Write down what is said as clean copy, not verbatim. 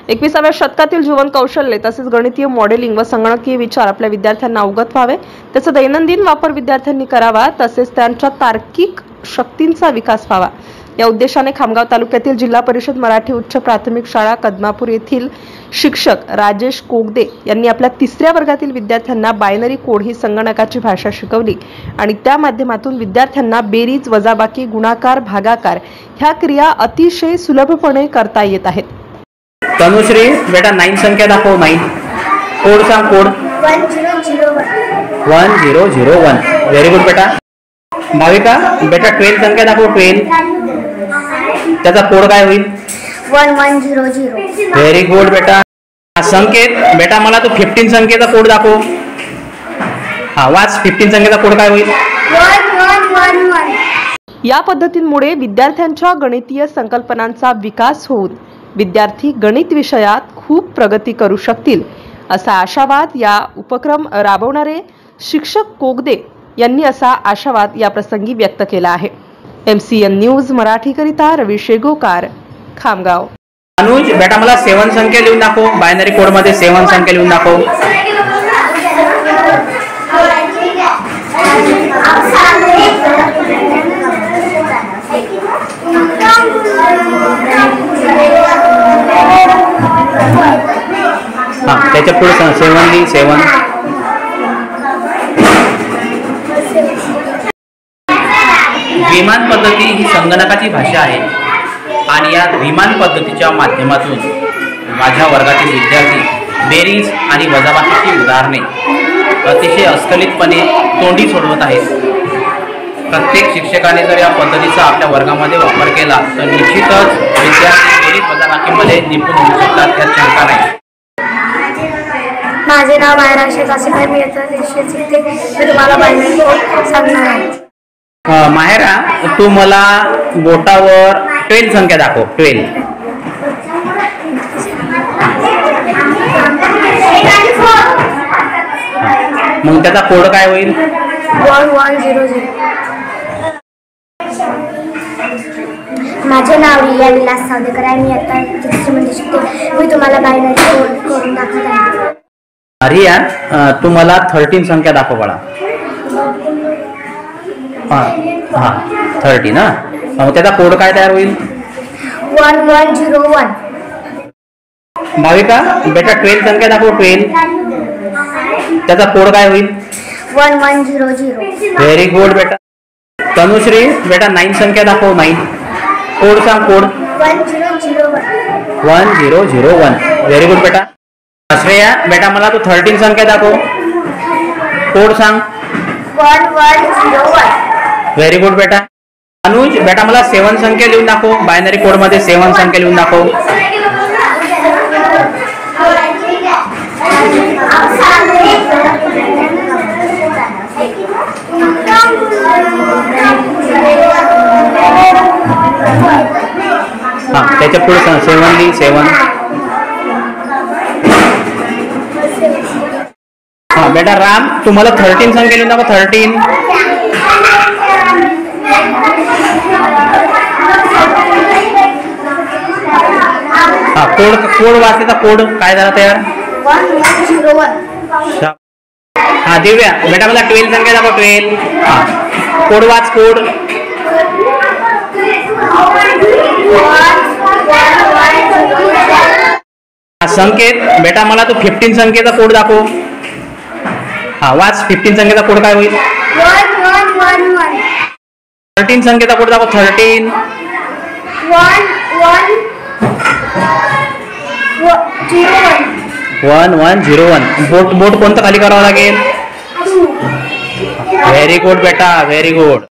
21व्या शतकातील जीवन कौशल्ये तसेच गणितीय मॉडेलिंग व संगणकीय विचार आपल्या विद्यार्थ्यांना अवगत व्हावे, त्याचा दैनंदिन वापर विद्यार्थ्यांनी करावा, तसेच त्यांच्या तार्किक शक्तींचा विकास व्हावा या उद्देशाने खामगाव तालुक्यातील जिल्हा परिषद मराठी उच्च प्राथमिक शाळा कदमापूर येथील शिक्षक राजेश कोगदे यांनी आपल्या 3ऱ्या वर्गातील विद्यार्थ्यांना बायनरी कोड ही संगणकाची भाषा शिकवली आणि त्या माध्यमातून विद्यार्थ्यांना बेरीज, वजाबाकी, गुणाकार, भागाकार ह्या क्रिया अतिशय सुलभपणे करता येत आहेत। तनुश्री बेटा 9 संख्या दाखव। 9 कोड सांग। कोड 1001 व्हेरी गुड बेटा। भाविका बेटा 12 संख्या दाखव। 12 त्याचा कोड काय होईल? 1100 व्हेरी गुड बेटा। संकेत बेटा मला तू 15 संख्येचा कोड दाखव। हा वाच 15 संख्येचा कोड काय होईल? 1111। या पद्धतींमुळे विद्यार्थ्यांच्या गणितीय संकल्पनांचा विकास होऊन विद्यार्थी गणित विषयात खूप प्रगती करू शकतील असा आशावाद या उपक्रम राबवणारे शिक्षक कोगदे यांनी असा आशावाद या प्रसंगी व्यक्त केला आहे। MCN न्यूज मराठीकरिता रवी शेगोकार, खामगाव। अनुज बेटा मला 7 संख्या लिहून दाखव। बायनरी कोड मध्ये 7 संख्या लिहून दाखव। हा त्याच्या पुढे 7 विमान पद्धती ही संगणकाची भाषा आहे आणि या विमान पद्धतीच्या माध्यमातून माझ्या वर्गातील विद्यार्थी बेरीज आणि वजाबाकीची उदाहरणे अतिशय अस्खलितपणे तोंडी सोडवत आहेत। प्रत्येक शिक्षकाने जर या पद्धतीचा आपल्या वर्गामध्ये वापर केला तर निश्चितच विद्यार्थी बेरीज वजाबाकीमध्ये निपुण होऊ शकतात, त्यात शंका नाही। माझे नाव मायरा शेख आहे। मी आता शिकते। मी तुम्हाला बायनरी कोड सांगणार आहे। माहेरा तू मला बोटावर 12 संख्या दाखव। 12 मग त्याचा कोड काय होईल? 1100। माझे नाव रिया विलास सावदेकर आहे। मी आता 6th मध्ये शिकते। मी तुम्हाला बायनरी कोड करून दाखवत आहे। रिया तू मला 13 संख्या दाखव बाळा। हा 30 ना। मग त्याचा कोड काय तयार होईल? 1101। भाविका बेटा 12 संख्या दाखव। 12 त्याचा कोड काय होईल? 1100। व्हेरी गुड बेटा। तनुश्री बेटा 9 संख्या दाखव। 9 कोड सांग। कोड 1001 व्हेरी गुड बेटा। श्रेया बेटा मला तू 13 संख्या दाखव। कोड सांग। 1101 व्हेरी गुड बेटा। अनुज बेटा मला 7 संख्या लिहून दाखव। बायनरी कोड मध्ये 7 संख्या लिहून दाखव। हा त्याच्या पुढे 7 हा बेटा राम तुम्हाला 13 संख्या लिहून दाखव। 13 हा कोड वाचायचा कोड काय झाला तयार? 1101। हा दिव्या बेटा मला 12 संख्या दाखव। 12 हा कोड वाच। कोड संकेत बेटा मला तू 15 संख्येचा कोड दाखव। हा वाच 15 संख्येचा कोड काय होईल? 1111। 13 संख्येचा कोड दाखव। 13 1101 बोट कोणतं खाली करावं लागेल? व्हेरी गुड बेटा, व्हेरी गुड।